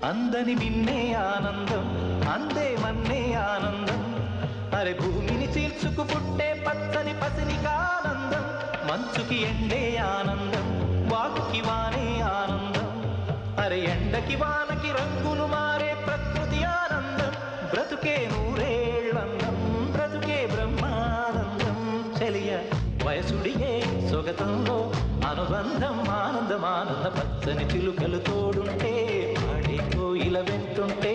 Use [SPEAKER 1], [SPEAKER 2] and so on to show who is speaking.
[SPEAKER 1] అందని మిన్నే ఆనందం అందే మన్నే ఆనందం అరే భూమిని చీల్చుకు పుట్టే పచ్చని పసినికానందం మంచుకి ఎండే ఆనందం వాకుకి వానే ఆనందం అరే ఎండకి వానకి రంగులు మారే ప్రకృతి ఆనందం బ్రతుకే నూరేళ్ళందం బ్రతుకే బ్రహ్మానందం చెలియ వయసుడిగే సొగతంలో అనుబంధం ఆనందం ఆనంద పచ్చని చిలుకలు తోడుంటే పాడే కోయిల వెంటుంటే